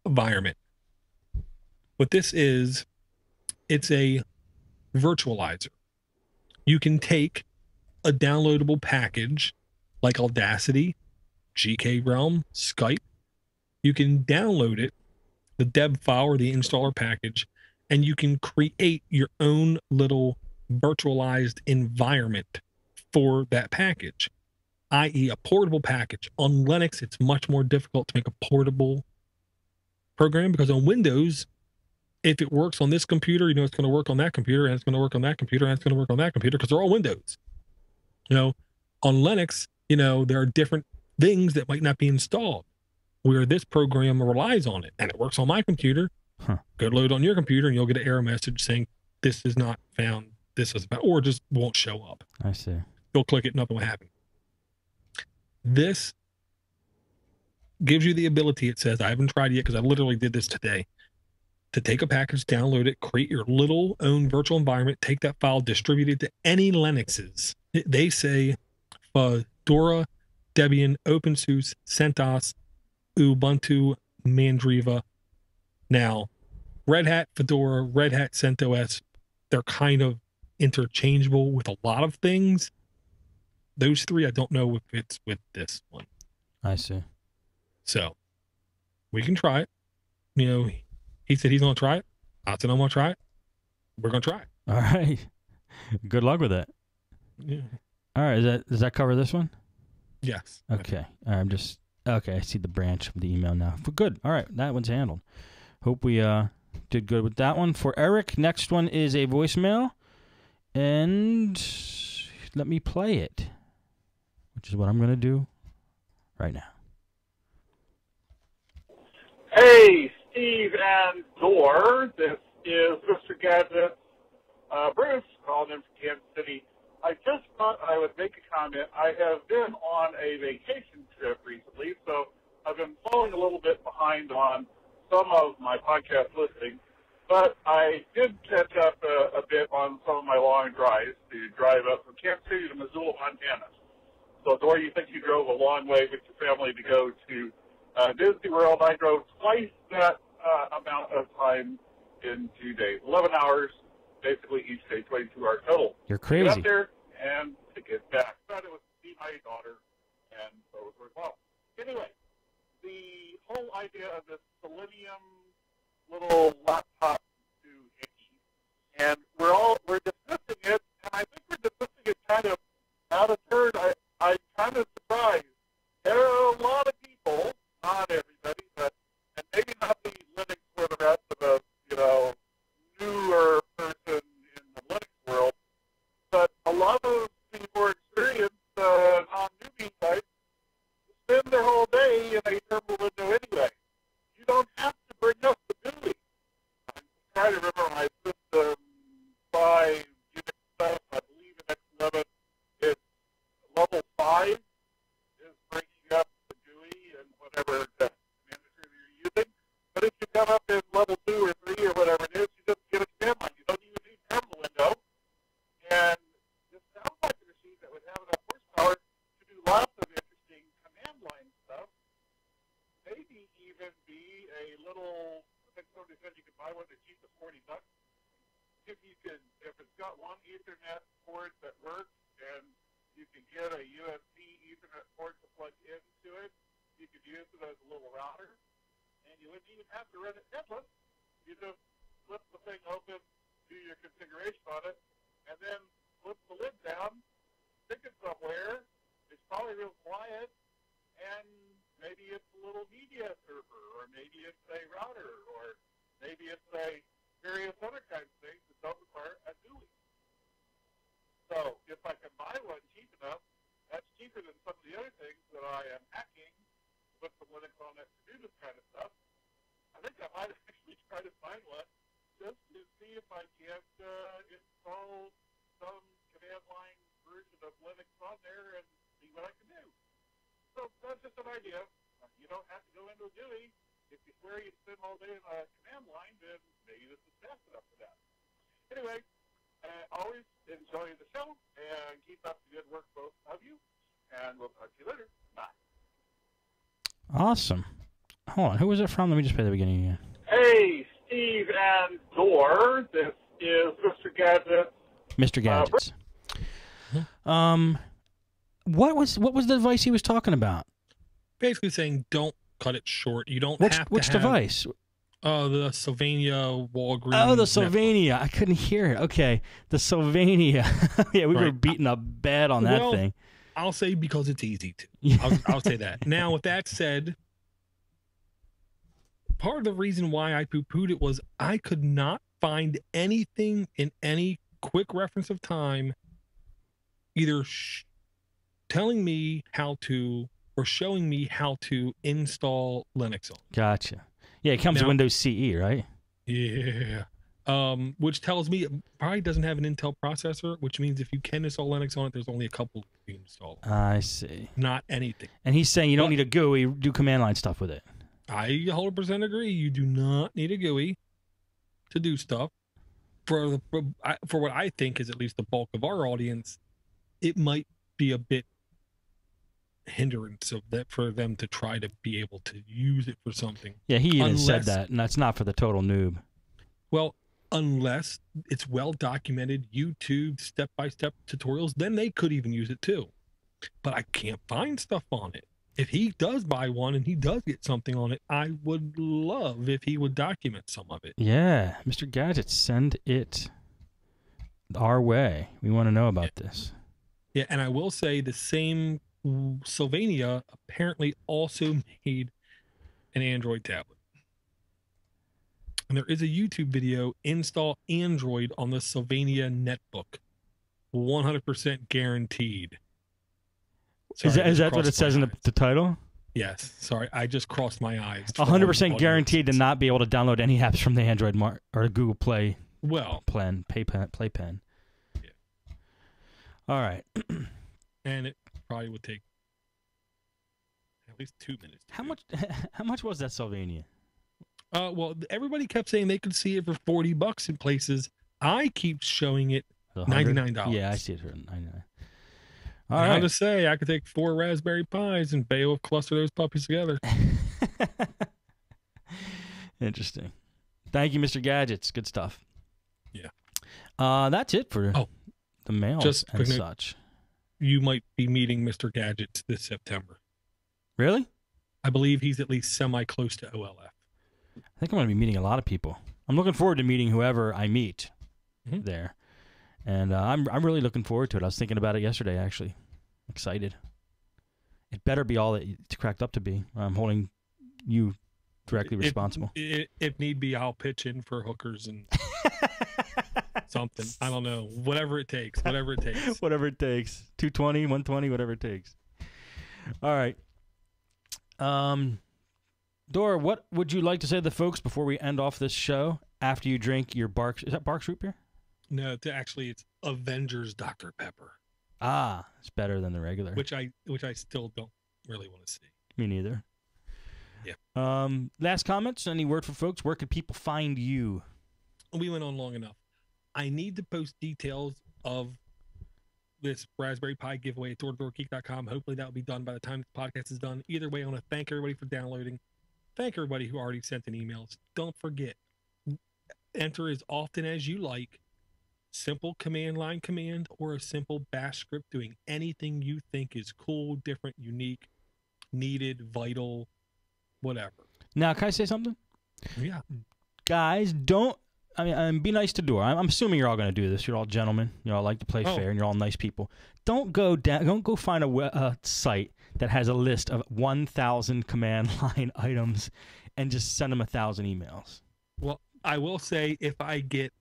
environment. What this is, it's a virtualizer. You can take a downloadable package like Audacity, GK Realm, Skype. You can download it, the dev file or the installer package, and you can create your own little virtualized environment for that package, i.e., a portable package. On Linux, it's much more difficult to make a portable program because on Windows, if it works on this computer, you know it's going to work on that computer, and it's going to work on that computer, and it's going to work on that computer because they're all Windows. You know, on Linux, you know, there are different things that might not be installed where this program relies on it, and it works on my computer. Huh. Go load on your computer, and you'll get an error message saying this is not found, this is found, or it just won't show up. I see. You'll click it, nothing will happen. This gives you the ability, it says, I haven't tried it yet because I literally did this today, to take a package, download it, create your little own virtual environment, take that file, distribute it to any Linuxes. They say Fedora, Debian, OpenSUSE, CentOS, Ubuntu, Mandriva. Now, Red Hat, Fedora, Red Hat, CentOS, they're kind of interchangeable with a lot of things. Those three, I don't know if it's with this one. I see. So, we can try it. You know, he said he's going to try it. I said I'm going to try it. We're going to try it. All right. Good luck with it. Yeah. All right. Does that cover this one? Yes. Okay. All right, okay. I see the branch of the email now. Good. All right. That one's handled. Hope we did good with that one. For Eric, next one is a voicemail. And let me play it, which is what I'm going to do right now. Hey, Steve and Dor. This is Mr. Gadget, Bruce, calling in from Kansas City. I just thought I would make a comment. I have been on a vacation trip recently, so I've been falling a little bit behind on some of my podcast listening, but I did catch up a bit on some of my long drives to drive up from Kansas City to Missoula, Montana. So, Dor, you think you drove a long way with your family to go to Disney World. I drove twice that amount of time in 2 days, 11 hours, basically each day, 22 hours total. You're crazy. To get up there and to get back. But it was to see my daughter, and so it was worthwhile. Anyway, the whole idea of this Selenium little laptop to Angie, and we're dismissing it, and I think we're dismissing it kind of out of turn. I'm kind of surprised. There are a lot of people, not everybody, but and maybe not the Linux for the rest of us, you know, newer person in the Linux world, but a lot of the more experienced non-newbie types spend their whole day in a terminal window anyway. You don't have to bring up the GUI. I'm trying to remember my system 5 unit stuff. I believe in X11 it's level 5 is bringing up the GUI and whatever the manager you're using. But if you come up in level 2 or 3 or whatever it is, you just get a command line. You don't even need terminal window. And this sounds like a machine that would have enough horsepower to do lots of interesting command line stuff. Maybe even be a little, I think somebody said you could buy one that's cheap as $40. If it's got one Ethernet port that works and you can get a USB Ethernet port to plug into it, you could use it as a little router, and you wouldn't even have to run it headless. You just flip the thing open, do your configuration on it, and then flip the lid down, stick it somewhere. It's probably real quiet, and maybe it's a little media server, or maybe it's a router, or maybe it's a various other kinds of things that don't require a GUI. So if I can buy one cheap enough, that's cheaper than some of the other things that I am hacking, put some Linux on it to do this kind of stuff. I think I might actually try to find one just to see if I can't install some command line version of Linux on there and see what I can do. So that's just an idea. You don't have to go into a GUI. If you swear you spend all day in a command line, then maybe this is fast enough for that. Anyway, always enjoy the show and keep up the good work, both of you. And we'll talk to you later. Bye. Awesome. Hold on. Who was it from? Let me just play the beginning again. Hey, Steve and Dor. This is Mr. Gadget. Mr. Gadgets. What was the device he was talking about? Basically saying don't cut it short. You don't have to Which have device? The Sylvania Walgreens. Oh, the Sylvania. I couldn't hear it. Okay, the Sylvania. Yeah, we were beating up bad on that thing. I'll say because it's easy to. Yeah. I'll say that. Now, with that said, part of the reason why I poo-pooed it was I could not find anything in any quick reference of time either telling me how to or showing me how to install Linux on. Gotcha. Yeah, it comes with Windows CE, right? Yeah. Which tells me it probably doesn't have an Intel processor, which means if you can install Linux on it, there's only a couple you can install. I see. Not anything. And he's saying you don't need a GUI, do command line stuff with it. I 100% agree. You do not need a GUI to do stuff. For what I think is at least the bulk of our audience, it might be a bit hindrance of that for them to try to be able to use it for something. Yeah, he even said that, and that's not for the total noob. Well, unless it's well documented YouTube step-by-step tutorials, then they could even use it too. But I can't find stuff on it. If he does buy one and he does get something on it, I would love if he would document some of it. Yeah, Mr. Gadget, send it our way. We want to know about this. Yeah, and I will say the same Sylvania apparently also made an Android tablet. And there is a YouTube video, install Android on the Sylvania netbook. 100% guaranteed. Sorry, is that what it says in the title? Yes. Sorry, I just crossed my eyes. 100% guaranteed to not be able to download any apps from the Android or Google Play Playpen. Yeah. All right. And it probably would take at least 2 minutes. How much was that Sylvania? Well, everybody kept saying they could see it for $40 in places. I keep showing it $99. Yeah, I see it for $99. All right. How to say I could take 4 Raspberry Pis and Beowulf cluster those puppies together. Interesting. Thank you, Mr. Gadgets. Good stuff. Yeah. That's it for the mails and such. You might be meeting Mr. Gadgets this September. Really? I believe he's at least semi-close to OLF. I think I'm going to be meeting a lot of people. I'm looking forward to meeting whoever I meet there. And I'm really looking forward to it. I was thinking about it yesterday, actually. Excited. It better be all that it's cracked up to be. I'm holding you directly responsible. If need be, I'll pitch in for hookers and something. I don't know. Whatever it takes. Whatever it takes. Whatever it takes. 220, 120, whatever it takes. All right. Dora, what would you like to say to the folks before we end off this show after you drink your Barks? Is that Barks root beer? No, it's Avengers Dr. Pepper. Ah, it's better than the regular. Which I still don't really want to see. Me neither. Yeah. Last comments? Any word for folks? Where could people find you? We went on long enough. I need to post details of this Raspberry Pi giveaway at doortodoorgeek.com. Hopefully that will be done by the time the podcast is done. Either way, I want to thank everybody for downloading. Thank everybody who already sent in emails. Don't forget, enter as often as you like. Simple command line command or a simple bash script doing anything you think is cool, different, unique, needed, vital, whatever. Now, can I say something? Yeah. Guys, be nice to Dora. I'm assuming you're all going to do this. You're all gentlemen. You all like to play fair, and you're all nice people. Don't go find a site that has a list of 1,000 command line items and just send them 1,000 emails. Well, I will say if I get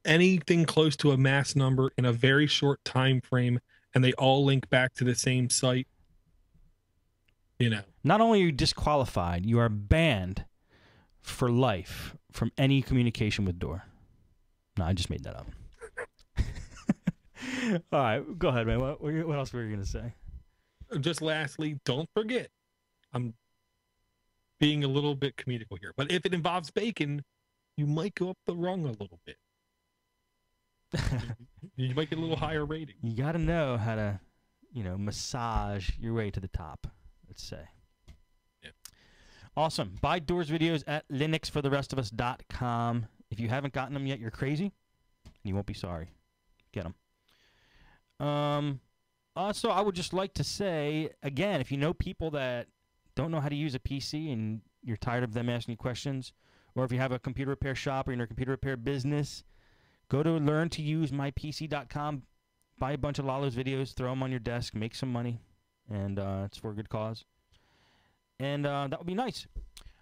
anything close to a mass number in a very short time frame and they all link back to the same site, Not only are you disqualified, you are banned for life from any communication with Dora. No, I just made that up. All right, go ahead, man. What else were you going to say? Just lastly, don't forget, I'm being a little bit comedical here, but if it involves bacon, you might go up the rung a little bit. You might get a little higher rating. You got to know how to, massage your way to the top, let's say. Yeah. Awesome. Buy Doors videos at linuxfortherestofus.com. If you haven't gotten them yet, you're crazy. And you won't be sorry. Get them. Also, I would just like to say, again, if you know people that don't know how to use a PC and you're tired of them asking you questions, or if you have a computer repair shop or you're in a computer repair business, go to learntousemypc.com, buy a bunch of Lalo's videos, throw them on your desk, make some money, and it's for a good cause. And that would be nice.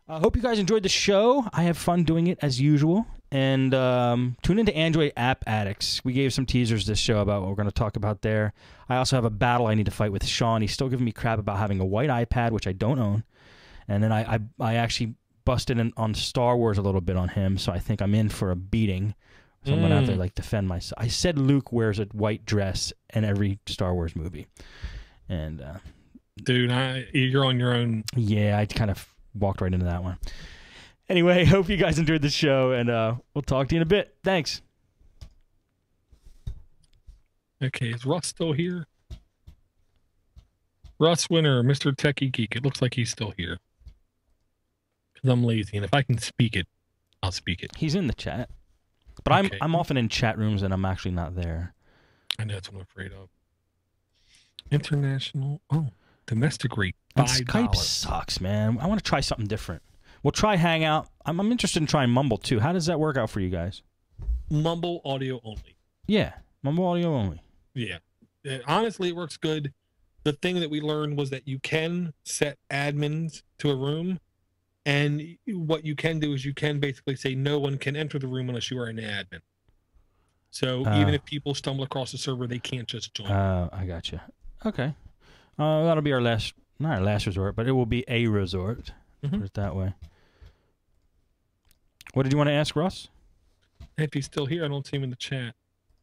I hope you guys enjoyed the show. I have fun doing it as usual. And tune into Android App Addicts. We gave some teasers this show about what we're going to talk about there. I also have a battle I need to fight with Sean. He's still giving me crap about having a white iPad, which I don't own. And then I actually busted in on Star Wars a little bit on him, so I think I'm in for a beating. So I'm going to have to defend myself. I said Luke wears a white dress in every Star Wars movie. And dude, you're on your own. Yeah, I kind of walked right into that one. Anyway, hope you guys enjoyed the show, and we'll talk to you in a bit. Thanks. Okay, is Russ still here? Russ Winter, Mr. Techie Geek. It looks like he's still here. Because I'm lazy, and if I can speak it, I'll speak it. He's in the chat. But okay. I'm often in chat rooms, and I'm actually not there. I know, that's what I'm afraid of. International, domestic rate, and $5. Skype sucks, man. I want to try something different. We'll try Hangout. I'm interested in trying Mumble, too. How does that work out for you guys? Mumble audio only. Yeah, Mumble audio only. Yeah. Honestly, it works good. The thing that we learned was that you can set admins to a room, and what you can do is you can basically say no one can enter the room unless you are an admin. So even if people stumble across the server, they can't just join. I gotcha. Okay. That'll be not our last resort, but it will be a resort. Put it that way. What did you want to ask, Russ? If he's still here, I don't see him in the chat.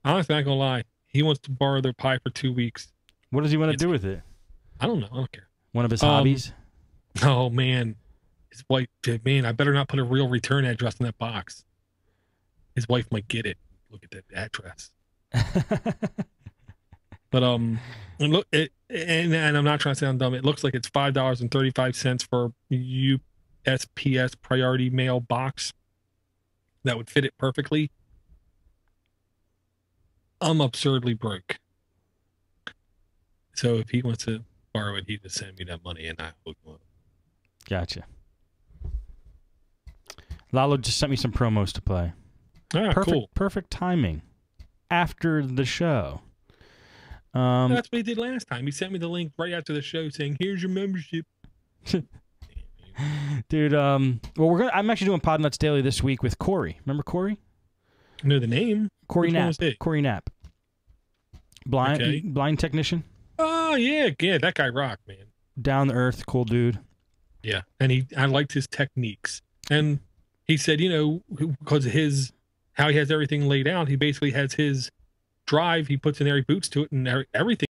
Honestly, I'm not going to lie. He wants to borrow their Pi for 2 weeks. What does he want to do with it? I don't know. I don't care. One of his hobbies? Oh, man. His wife, man, I better not put a real return address in that box. His wife might get it. Look at that address. But look, and I'm not trying to sound dumb. It looks like it's $5.35 for USPS priority mail box. That would fit it perfectly. I'm absurdly broke. So if he wants to borrow it, he just send me that money and I hook him up. Gotcha. Lalo just sent me some promos to play. Cool. Perfect timing. After the show. That's what he did last time. He sent me the link right after the show saying, here's your membership. Dude, well, I'm actually doing Podnuts Daily this week with Corey. Remember Corey? I know the name. Corey Knapp. Corey Knapp. Blind technician. Oh, yeah. Yeah, that guy rocked, man. Down to earth, cool dude. Yeah, and I liked his techniques. And he said, because how he has everything laid out, he basically has his drive, he puts in there, he boots to it, and everything